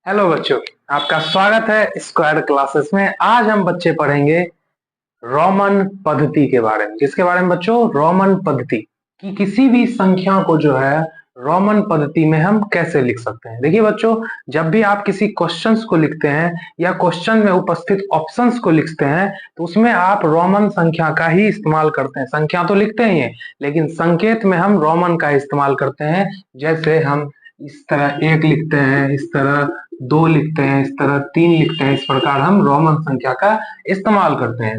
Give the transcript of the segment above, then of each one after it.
Hello बच्चों, आपका स्वागत है स्क्वायर क्लासेस में। आज हम बच्चे पढ़ेंगे रोमन पद्धति के बारे में। किसके बारे में बच्चों? रोमन पद्धति कि किसी भी संख्या को जो है रोमन पद्धति में हम कैसे लिख सकते हैं। देखिए बच्चों, जब भी आप किसी क्वेश्चंस को लिखते हैं या क्वेश्चन में उपस्थित ऑप्शंस को लिखते हैं तो उसमें आप रोमन संख्या का ही इस्तेमाल करते हैं। संख्या तो लिखते ही हैं लेकिन संकेत में हम रोमन का इस्तेमाल करते हैं। जैसे हम इस तरह एक लिखते हैं, इस तरह दो लिखते हैं, इस तरह तीन लिखते हैं। इस प्रकार हम रोमन संख्या का इस्तेमाल करते हैं।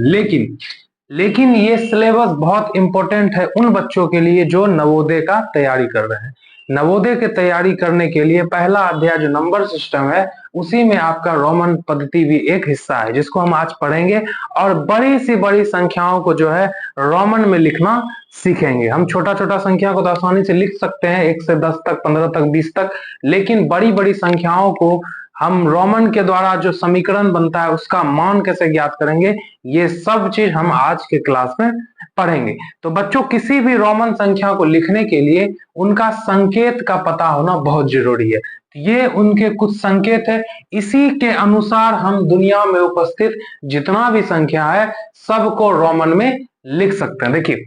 लेकिन ये सिलेबस बहुत इंपॉर्टेंट है उन बच्चों के लिए जो नवोदय का तैयारी कर रहे हैं। नवोदय की तैयारी करने के लिए पहला अध्याय जो नंबर सिस्टम है उसी में आपका रोमन पद्धति भी एक हिस्सा है, जिसको हम आज पढ़ेंगे और बड़ी सी बड़ी संख्याओं को जो है रोमन में लिखना सीखेंगे। हम छोटा छोटा संख्या को तो आसानी से लिख सकते हैं, 1 से 10 तक, 15 तक, 20 तक, लेकिन बड़ी बड़ी संख्याओं को हम रोमन के द्वारा जो समीकरण बनता है उसका मान कैसे ज्ञात करेंगे, ये सब चीज हम आज के क्लास में पढ़ेंगे। तो बच्चों, किसी भी रोमन संख्या को लिखने के लिए उनका संकेत का पता होना बहुत जरूरी है। ये उनके कुछ संकेत है, इसी के अनुसार हम दुनिया में उपस्थित जितना भी संख्या है सबको रोमन में लिख सकते हैं। देखिए,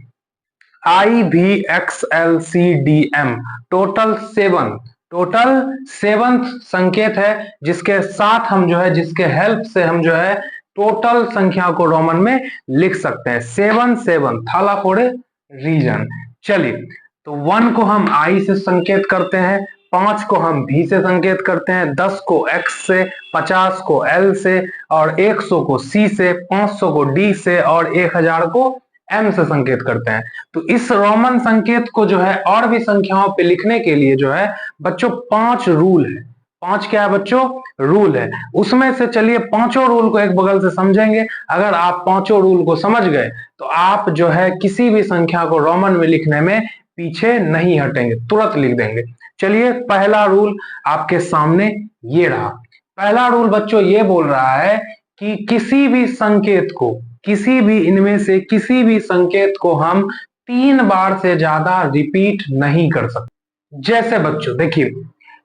IVXLCDM टोटल 7 संकेत है, जिसके साथ हम जो है, जिसके हेल्प से हम जो है टोटल संख्या को रोमन में लिख सकते हैं। 7 थाला फॉर ए रीजन। चलिए, तो 1 को हम I से संकेत करते हैं, 5 को हम V से संकेत करते हैं, 10 को X से, 50 को L से और 100 को C से, 500 को D से और 1000 को M से संकेत करते हैं। तो इस रोमन संकेत को जो है और भी संख्याओं पे लिखने के लिए जो है बच्चों 5 रूल है। 5 क्या है बच्चों? रूल है। उसमें से चलिए पांचों रूल को एक बगल से समझेंगे। अगर आप पांचों रूल को समझ गए तो आप जो है किसी भी संख्या को रोमन में लिखने में पीछे नहीं हटेंगे, तुरंत लिख देंगे। चलिए, पहला रूल आपके सामने ये रहा। पहला रूल बच्चों ये बोल रहा है कि किसी भी संकेत को, किसी भी इनमें से किसी भी संकेत को हम 3 बार से ज्यादा रिपीट नहीं कर सकते। जैसे बच्चों देखिए,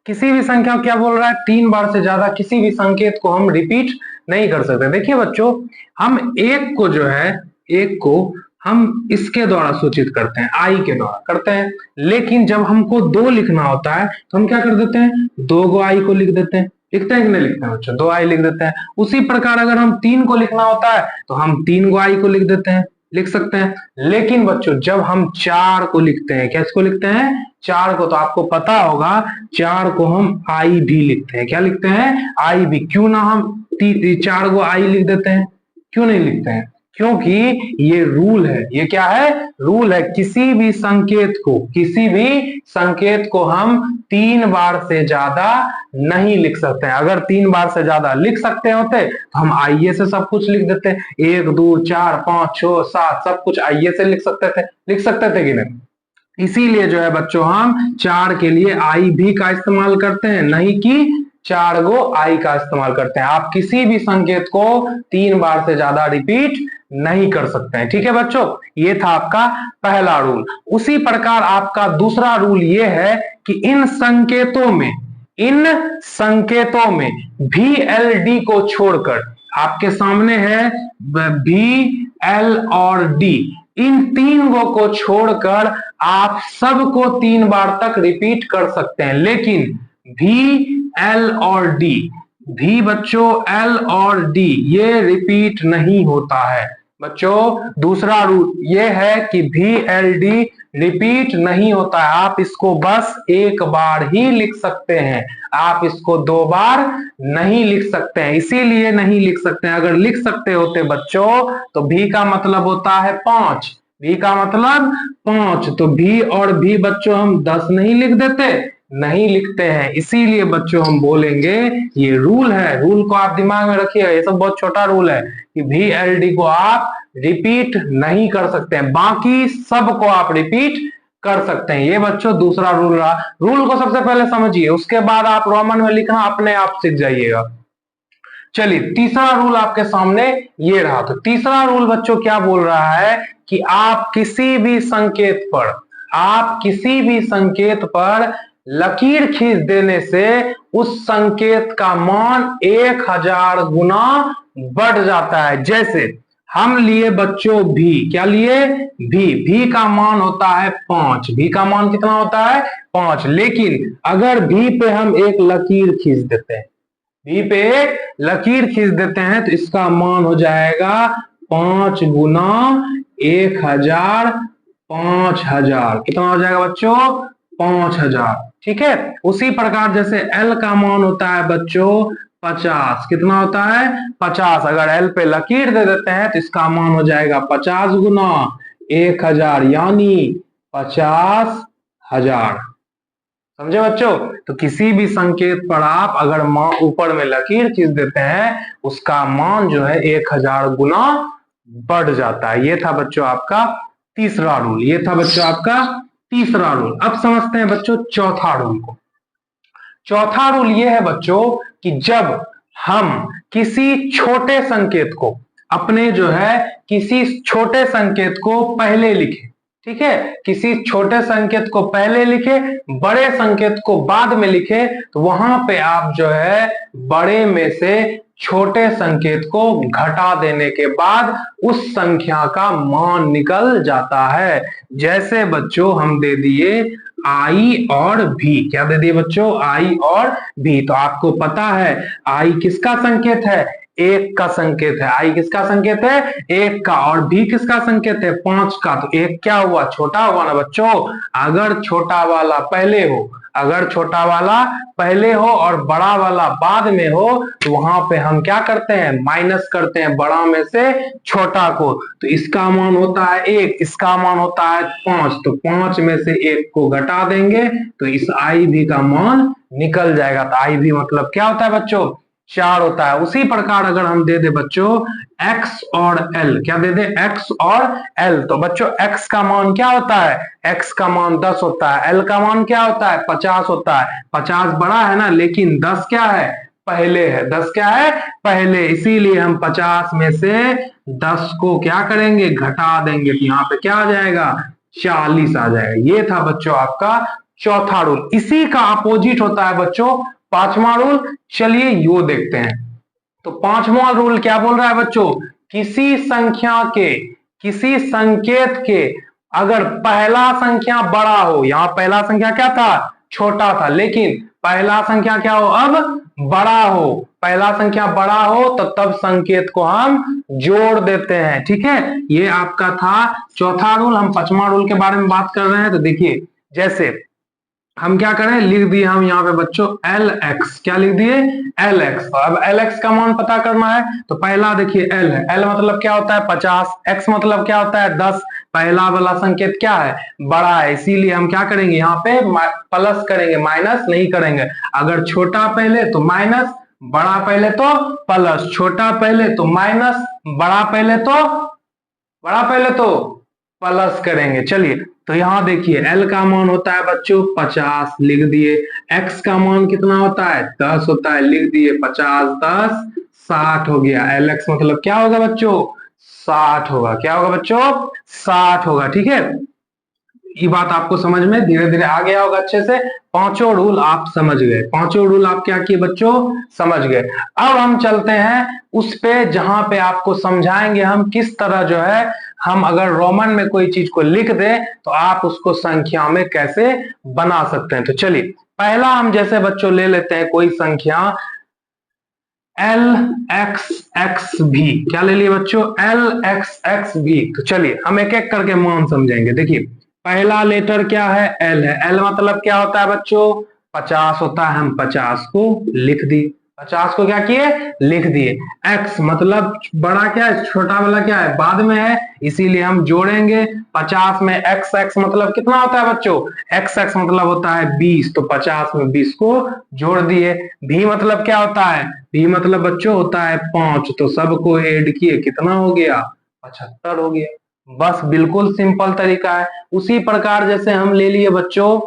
किसी भी संख्या क्या बोल रहा है? 3 बार से ज्यादा किसी भी संकेत को हम रिपीट नहीं कर सकते। देखिए बच्चों, हम एक को जो है, एक को हम इसके द्वारा सूचित करते हैं, आई के द्वारा करते हैं, लेकिन जब हमको 2 लिखना होता है तो हम क्या कर देते हैं? 2 गो आई को लिख देते हैं। लिखते हैं कि नहीं लिखते हैं बच्चों? 2 आई लिख देते हैं। उसी प्रकार अगर हम 3 को लिखना होता है तो हम 3 गो आई को लिख देते हैं, लिख सकते हैं। लेकिन बच्चों, जब हम 4 को लिखते हैं, क्या इसको लिखते हैं? 4 को, तो आपको पता होगा 4 को हम आई भी लिखते हैं। क्या लिखते हैं? आई भी। क्यों ना हम 4 को आई लिख देते हैं? क्यों नहीं लिखते हैं? क्योंकि ये रूल है। ये क्या है? रूल है। किसी भी संकेत को, किसी भी संकेत को हम 3 बार से ज्यादा नहीं लिख सकते हैं। अगर 3 बार से ज्यादा लिख सकते होते तो हम आइए से सब कुछ लिख देते। 1 2 4 5 6 7 सब कुछ आइए से लिख सकते थे, लिख सकते थे कि नहीं? इसीलिए जो है बच्चों, हम 4 के लिए आई भी का इस्तेमाल करते हैं, नहीं कि 4 गो आई का इस्तेमाल करते हैं। आप किसी भी संकेत को 3 बार से ज्यादा रिपीट नहीं कर सकते हैं। ठीक है बच्चों, ये था आपका पहला रूल। उसी प्रकार आपका दूसरा रूल ये है कि इन संकेतों में VLD को छोड़कर, आपके सामने है VL और D, इन 3 गो को छोड़कर आप सबको 3 बार तक रिपीट कर सकते हैं। लेकिन VL और D, भी बच्चों L और D ये रिपीट नहीं होता है। बच्चों, दूसरा रूल ये है कि VLD रिपीट नहीं होता है। आप इसको बस एक बार ही लिख सकते हैं, आप इसको 2 बार नहीं लिख सकते हैं। इसीलिए नहीं लिख सकते हैं। अगर लिख सकते होते बच्चों तो V का मतलब होता है 5, V का मतलब 5, तो V और V बच्चों हम 10 नहीं लिख देते? नहीं लिखते हैं। इसीलिए बच्चों हम बोलेंगे, ये रूल है, रूल को आप दिमाग में रखिएगा। ये सब बहुत छोटा रूल है कि VLD को आप रिपीट नहीं कर सकते हैं, बाकी सबको आप रिपीट कर सकते हैं। ये बच्चों दूसरा रूल रहा। रूल को सबसे पहले समझिए, उसके बाद आप रोमन में लिखना अपने आप सीख जाइएगा। चलिए, तीसरा रूल आपके सामने ये रहा। तो तीसरा रूल बच्चों क्या बोल रहा है कि आप किसी भी संकेत पर लकीर खींच देने से उस संकेत का मान 1000 गुना बढ़ जाता है। जैसे हम लिए बच्चों भी, क्या लिए, भी का मान होता है 5, भी का मान कितना होता है 5, लेकिन अगर भी पे हम एक लकीर खींच देते हैं, भी पे एक लकीर खींच देते हैं तो इसका मान हो जाएगा 5 गुना 1000, 5000, कितना हो जाएगा बच्चों 5000। ठीक है, उसी प्रकार जैसे एल का मान होता है बच्चों 50, कितना होता है 50, अगर एल पे लकीर दे देते हैं तो इसका मान हो जाएगा 50 गुना 1000 यानी 50,000। समझे बच्चों? तो किसी भी संकेत पर आप अगर ऊपर में लकीर खींच देते हैं उसका मान जो है 1000 गुना बढ़ जाता है। ये था बच्चों आपका तीसरा रूल, ये था बच्चों आपका तीसरा रूल। अब समझते हैं बच्चों चौथा रूल को। चौथा रूल ये है बच्चों कि जब हम किसी छोटे संकेत को, अपने जो है किसी छोटे संकेत को पहले लिखे, ठीक है, किसी छोटे संकेत को पहले लिखे, बड़े संकेत को बाद में लिखे, तो वहां पे आप जो है बड़े में से छोटे संकेत को घटा देने के बाद उस संख्या का मान निकल जाता है। जैसे बच्चों हम दे दिए आई और भी, क्या दे दिए बच्चों आई और भी, तो आपको पता है आई किसका संकेत है, एक का संकेत है, आई किसका संकेत है एक का, और भी किसका संकेत है 5 का, तो एक क्या हुआ छोटा हुआ ना बच्चों। अगर छोटा वाला पहले हो, अगर छोटा वाला पहले हो और बड़ा वाला बाद में हो तो वहां पे हम क्या करते हैं माइनस करते हैं बड़ा में से छोटा को, तो इसका मान होता है 1, इसका मान होता है 5, तो 5 में से 1 को घटा देंगे तो इस आई भी का मान निकल जाएगा। तो आई भी मतलब क्या होता है बच्चों 4 होता है। उसी प्रकार अगर हम दे दे बच्चों x और l, क्या दे दे x और l, तो बच्चों x का मान क्या होता है, x का मान 10 होता है, l का मान क्या होता है 50 होता है। 50 बड़ा है ना, लेकिन 10 क्या है पहले है, 10 क्या है पहले, इसीलिए हम 50 में से 10 को क्या करेंगे घटा देंगे, तो यहाँ पे क्या आ जाएगा 40 आ जाएगा। ये था बच्चों आपका चौथा रूल। इसी का अपोजिट होता है बच्चों पांचवा रूल। चलिए यो देखते हैं। तो पांचवा रूल क्या बोल रहा है बच्चों, किसी संख्या के, किसी संकेत के अगर पहला संख्या बड़ा हो, यहां पहला संख्या क्या था छोटा था, लेकिन पहला संख्या क्या हो अब बड़ा हो, पहला संख्या बड़ा हो तो तब संकेत को हम जोड़ देते हैं। ठीक है, ये आपका था चौथा रूल। हम पांचवा रूल के बारे में बात कर रहे हैं। तो देखिए जैसे हम क्या करें लिख दिए हम यहाँ पे बच्चों एल एक्स, क्या लिख दिए एल एक्स। अब एल एक्स का मान पता करना है तो पहला देखिए एल है, एल मतलब क्या होता है 50, एक्स मतलब क्या होता है 10, पहला वाला संकेत क्या है बड़ा है, इसीलिए हम क्या करेंगे यहाँ पे प्लस करेंगे माइनस नहीं करेंगे। अगर छोटा पहले तो माइनस, बड़ा पहले तो प्लस, छोटा पहले तो माइनस, बड़ा पहले तो प्लस करेंगे। चलिए तो यहाँ देखिए एल का मान होता है बच्चों 50 लिख दिए, एक्स का मान कितना होता है 10 होता है लिख दिए, 50 10 60 हो गया। एल एक्स मतलब क्या होगा बच्चों 60 होगा, क्या होगा बच्चों 60 होगा। ठीक है, ये बात आपको समझ में धीरे धीरे आ गया होगा अच्छे से। पांचों रूल आप समझ गए, पांचों रूल आप क्या किए बच्चों समझ गए। अब हम चलते हैं उस पे जहां पे आपको समझाएंगे हम किस तरह जो है हम अगर रोमन में कोई चीज को लिख दें तो आप उसको संख्या में कैसे बना सकते हैं। तो चलिए पहला हम जैसे बच्चों ले लेते हैं कोई संख्या एल एक्स एक्स भी, क्या ले लिए बच्चों एल एक्स एक्स भी। तो चलिए हम एक एक करके मान समझेंगे। देखिए पहला लेटर क्या है एल है, एल मतलब क्या होता है बच्चों 50 होता है, हम 50 को लिख दिए, 50 को क्या किए लिख दिए। एक्स मतलब बड़ा क्या है छोटा वाला क्या है बाद में है, इसीलिए हम जोड़ेंगे 50 में एक्स, एक्स मतलब कितना होता है बच्चों एक्स, एक्स मतलब होता है 20, तो 50 में 20 को जोड़ दिए। भी मतलब क्या होता है, भी मतलब बच्चों होता है 5, तो सबको ऐड किए कितना हो गया 75 हो गया। बस बिल्कुल सिंपल तरीका है। उसी प्रकार जैसे हम ले लिए बच्चों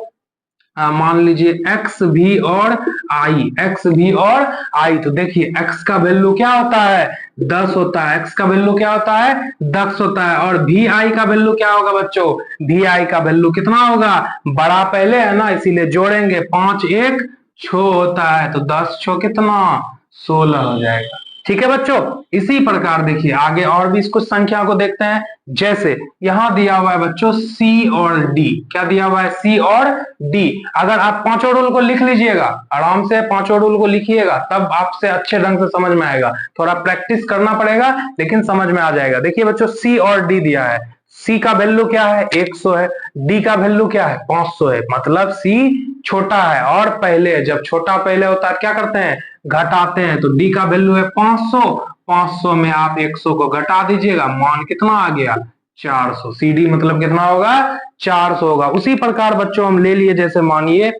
मान लीजिए एक्स भी और आई, एक्स भी और आई। तो देखिए एक्स का वैल्यू क्या होता है 10 होता है, एक्स का वैल्यू क्या होता है 10 होता है। और भी आई का वैल्यू क्या होगा बच्चों, भी आई का वैल्यू कितना होगा, बड़ा पहले है ना इसीलिए जोड़ेंगे, 5 1 6 होता है, तो 10 6 कितना 16 हो जाएगा। ठीक है बच्चों, इसी प्रकार देखिए आगे और भी कुछ संख्या को देखते हैं। जैसे यहां दिया हुआ है बच्चों सी और डी, क्या दिया हुआ है सी और डी। अगर आप पांचों रूल को लिख लीजिएगा, आराम से पांचों रूल को लिखिएगा, तब आपसे अच्छे ढंग से समझ में आएगा। थोड़ा प्रैक्टिस करना पड़ेगा लेकिन समझ में आ जाएगा। देखिए बच्चों सी और डी दिया है, सी का वैल्यू क्या है 100 है, डी का वैल्यू क्या है 500 है, मतलब सी छोटा है और पहले, जब छोटा पहले होता है क्या करते हैं घटाते हैं। तो डी का वैल्यू है 500, 500 में आप 100 को घटा दीजिएगा, मान कितना आ गया 400। सी डी मतलब कितना होगा 400 होगा। उसी प्रकार बच्चों हम ले लिए, जैसे मानिए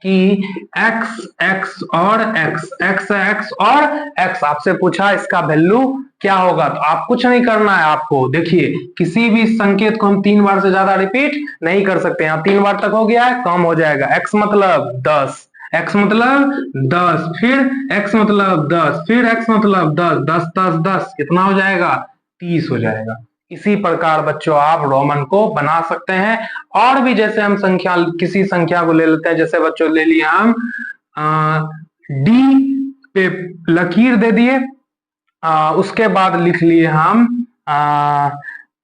कि x x और x, x x और x, आपसे पूछा इसका वैल्यू क्या होगा, तो आप कुछ नहीं करना है आपको। देखिए किसी भी संकेत को हम 3 बार से ज्यादा रिपीट नहीं कर सकते, यहाँ 3 बार तक हो गया है, कम हो जाएगा। x मतलब 10, x मतलब 10, फिर x मतलब 10, फिर x मतलब 10, 10 10 10 कितना हो जाएगा 30 हो जाएगा। इसी प्रकार बच्चों आप रोमन को बना सकते हैं। और भी जैसे हम संख्या, किसी संख्या को ले लेते हैं, जैसे बच्चों ले लिया हम डी पे लकीर दे दिए, उसके बाद लिख लिए हम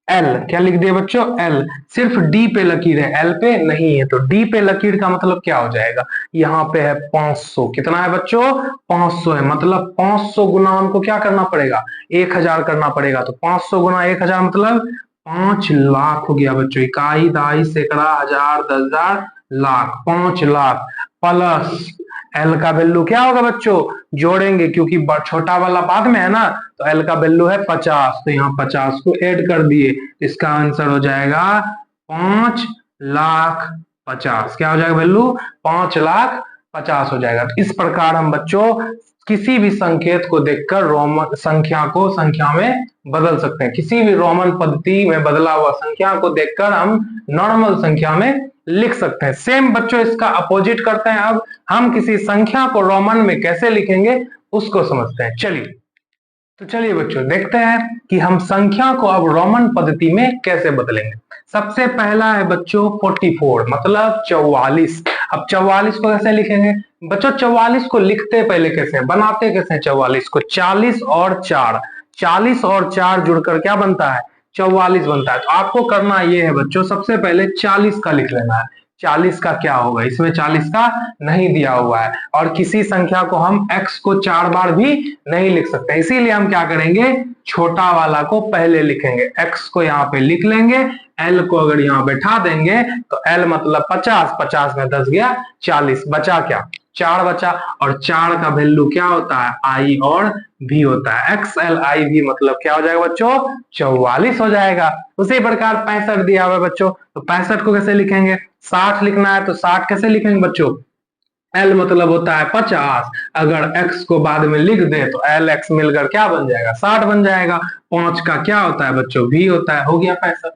एल, क्या लिख दिए बच्चों एल। सिर्फ डी पे लकीर है, एल पे नहीं है, तो डी पे लकीर का मतलब क्या हो जाएगा, यहाँ पे है 500, कितना है बच्चों 500 है, मतलब 500 गुना हमको क्या करना पड़ेगा 1000 करना पड़ेगा। तो 500 गुना 1000 मतलब 5 लाख हो गया बच्चों, इकाई दहाई सैकड़ा हजार 10,000 लाख, 5 लाख। प्लस एल का वैल्यू क्या होगा बच्चों, जोड़ेंगे क्योंकि छोटा वाला बाद में है ना, तो एल का वैल्यू है 50, तो यहाँ 50 को ऐड कर दिए, इसका आंसर हो जाएगा 5,50,000। क्या हो जाएगा वैल्यू 5,50,000 हो जाएगा। तो इस प्रकार हम बच्चों किसी भी संकेत को देखकर रोमन संख्या को संख्या में बदल सकते हैं। किसी भी रोमन पद्धति में बदला हुआ संख्या को देखकर हम नॉर्मल संख्या में लिख सकते हैं। सेम बच्चों इसका अपोजिट करते हैं। अब हम किसी संख्या को रोमन में कैसे लिखेंगे उसको समझते हैं। चलिए तो चलिए बच्चों देखते हैं कि हम संख्या को अब रोमन पद्धति में कैसे बदलेंगे। सबसे पहला है बच्चों 44 मतलब 44। अब 44 को कैसे लिखेंगे बच्चों, 44 को लिखते पहले कैसे बनाते कैसे 44 को, 40 और 4, 40 और 4 जुड़कर क्या बनता है 44 बनता है। तो आपको करना ये है बच्चों, सबसे पहले 40 का लिख लेना है। 40 का क्या होगा, इसमें 40 का नहीं दिया हुआ है, और किसी संख्या को हम x को 4 बार भी नहीं लिख सकते, इसीलिए हम क्या करेंगे छोटा वाला को पहले लिखेंगे, x को यहाँ पे लिख लेंगे, l को अगर यहाँ बैठा देंगे तो l मतलब 50, 50 में 10 गया 40, बचा क्या 4 बचा, और 4 का वैल्यू क्या होता है i और v होता है, XLIV मतलब क्या हो जाएगा बच्चों 44 हो जाएगा। उसी प्रकार 65 दिया हुआ है बच्चों, तो 65 को कैसे लिखेंगे, 60 लिखना है तो 60 कैसे लिखेंगे बच्चों, L मतलब होता है 50, अगर x को बाद में लिख दे तो LX मिलकर क्या बन जाएगा 60 बन जाएगा। 5 का क्या होता है बच्चों V होता है, हो गया 65।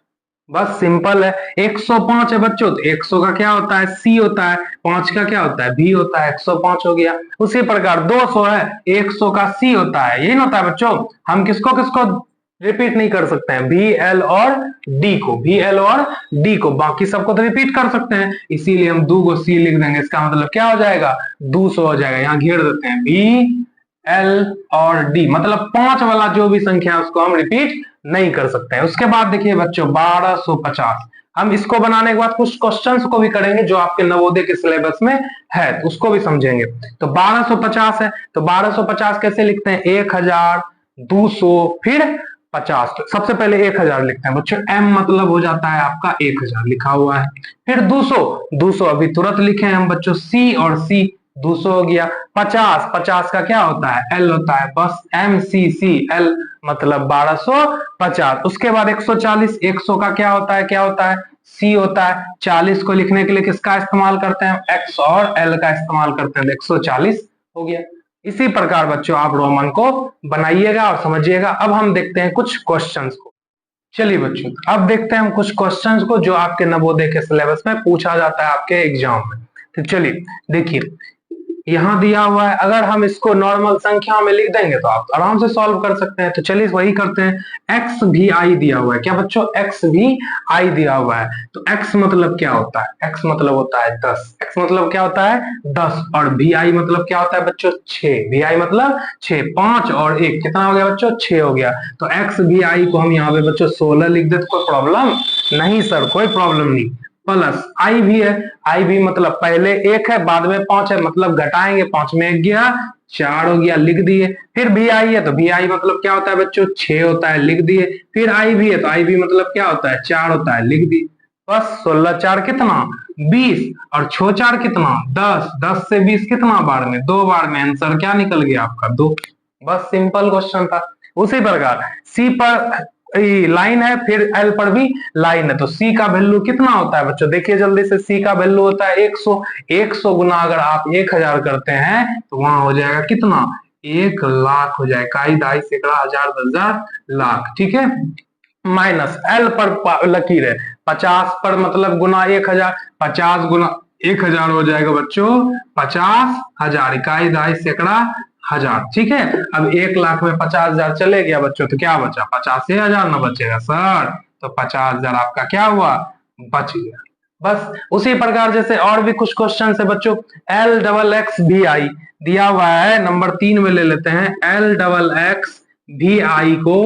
बस सिंपल है। 105 है बच्चों, तो 100 का क्या होता है C होता है, 5 का क्या होता है V होता है, 105 हो गया। उसी प्रकार 200 है, 100 का C होता है, यही होता है बच्चों। हम किसको किसको रिपीट नहीं कर सकते हैं, भी एल और डी को, भी एल और डी को, बाकी सबको तो रिपीट कर सकते हैं, इसीलिए हम 2 को सी लिख देंगे, इसका मतलब क्या हो जाएगा 200 हो जाएगा। यहाँ घेर देते हैं भी एल और डी, मतलब 5 वाला जो भी संख्या उसको हम रिपीट नहीं कर सकते हैं। उसके बाद देखिए बच्चों 1250, हम इसको बनाने के बाद कुछ क्वेश्चंस को भी करेंगे जो आपके नवोदय के सिलेबस में है, तो उसको भी समझेंगे। तो 1250 है, तो 1250 कैसे लिखते हैं 1200 फिर 50, तो सबसे पहले 1000 लिखते हैं बच्चों, m मतलब हो जाता है आपका 1000 लिखा हुआ है। फिर 200, 200 अभी तुरंत लिखे हैं हम बच्चों, c और c 200 हो गया। 50, 50 का क्या होता है l होता है, बस MCC l मतलब 1250। उसके बाद 140, 100 का क्या होता है c होता है। 40 को लिखने के लिए किसका इस्तेमाल करते हैं, x और l का इस्तेमाल करते हैं, 140 हो गया। इसी प्रकार बच्चों आप रोमन को बनाइएगा और समझिएगा। अब हम देखते हैं कुछ क्वेश्चंस को। चलिए बच्चों अब देखते हैं हम कुछ क्वेश्चंस को जो आपके नवोदय के सिलेबस में पूछा जाता है आपके एग्जाम में। तो चलिए देखिए, यहां दिया हुआ है, अगर हम इसको नॉर्मल संख्या में लिख देंगे तो आप आराम से सॉल्व कर सकते हैं। तो चलिए वही करते हैं। एक्स भी आई दिया हुआ है, क्या बच्चों, एक्स भी आई दिया हुआ है। तो एक्स मतलब क्या होता है, एक्स मतलब होता है 10, एक्स मतलब क्या होता है 10, और भी आई मतलब क्या होता है बच्चों 6, भी आई मतलब 6, 5 और 1 कितना हो गया बच्चों 6 हो गया। तो एक्स भी आई को हम यहाँ पे बच्चों 16 लिख दे तो कोई प्रॉब्लम नहीं सर, कोई प्रॉब्लम नहीं। प्लस आई भी है, आई भी मतलब पहले 1 है बाद में 5 है, मतलब घटाएंगे 5 में 1 गया 4 हो गया, लिख दिए। फिर भी आई है तो भी आई मतलब क्या होता है बच्चों 6 होता है, लिख दिए। फिर आई भी है तो आई भी मतलब क्या होता है 4 होता है, लिख दिए। बस 16 4 कितना 20 और 6 4 कितना 10, 10 से 20 कितना बार में 2 बार में, आंसर क्या निकल गया आपका 2। बस सिंपल क्वेश्चन था। उसी प्रकार सी पर लाइन है, फिर एल पर भी लाइन है, तो सी का वैल्यू कितना होता है बच्चों, देखिए जल्दी से, सी का वैल्यू होता है 100। 100 गुना अगर आप 1000 करते हैं तो वहां हो जाएगा कितना 1 लाख हो जाएगा, इकाई दहाई सैकड़ा हजार 10,000 लाख, ठीक है। माइनस एल पर लकीर है, 50 पर मतलब गुना 1000, 50 गुना 1000 हो जाएगा बच्चों 50,000, इकाई दहाई सैकड़ा हजार, ठीक है। अब 1 लाख में 50,000 चले गया बच्चों तो क्या बचा 85,000 ना बचेगा सर, तो 50,000 आपका क्या हुआ बच गया। बस उसी प्रकार जैसे और भी कुछ क्वेश्चन है बच्चों, एल डबल एक्स भी आई दिया हुआ है, नंबर 3 में ले लेते हैं। एल डबल एक्स भी आई को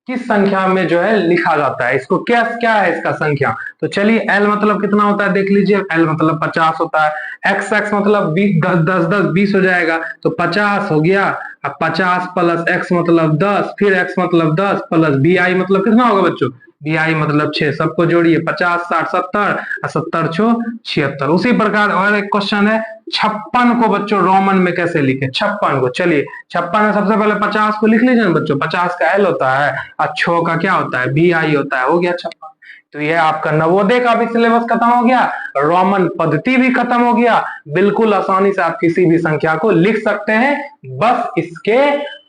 किस संख्या में जो है लिखा जाता है, इसको क्या क्या है इसका संख्या। तो चलिए एल मतलब कितना होता है देख लीजिए, एल मतलब 50 होता है, एक्स एक्स मतलब 10 10 10 20 हो जाएगा, तो 50 हो गया। अब 50 प्लस एक्स मतलब 10, फिर एक्स मतलब 10 प्लस बी आई मतलब कितना होगा बच्चों, बी आई मतलब 6, सबको जोड़िए 50 60 70 और 70 छो 76। उसी प्रकार और एक क्वेश्चन है, 56 को बच्चों रोमन में कैसे लिखे, 56 को, चलिए 56 में सबसे पहले 50 को लिख लीजिए ना बच्चों, 50 का एल होता है और 6 का क्या होता है बी आई होता है, हो गया 56। तो ये आपका नवोदय का भी सिलेबस खत्म हो गया, रोमन पद्धति भी खत्म हो गया, बिल्कुल आसानी से आप किसी भी संख्या को लिख सकते हैं बस इसके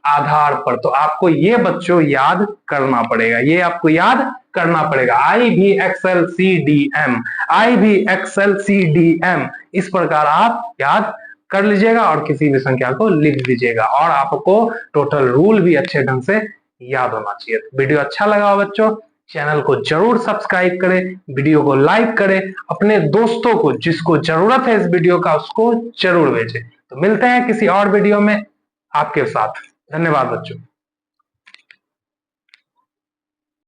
आधार पर। तो आपको ये बच्चों याद करना पड़ेगा, ये आपको याद करना पड़ेगा, आई भी एक्सएल सी डी एम, आई भी एक्सएल सी डी एम, इस प्रकार आप याद कर लीजिएगा और किसी भी संख्या को लिख दीजिएगा, और आपको टोटल रूल भी अच्छे ढंग से याद होना चाहिए। वीडियो अच्छा लगा हो बच्चों, चैनल को जरूर सब्सक्राइब करें, वीडियो को लाइक करें, अपने दोस्तों को जिसको जरूरत है इस वीडियो का उसको जरूर भेजें। तो मिलते हैं किसी और वीडियो में आपके साथ, धन्यवाद बच्चों।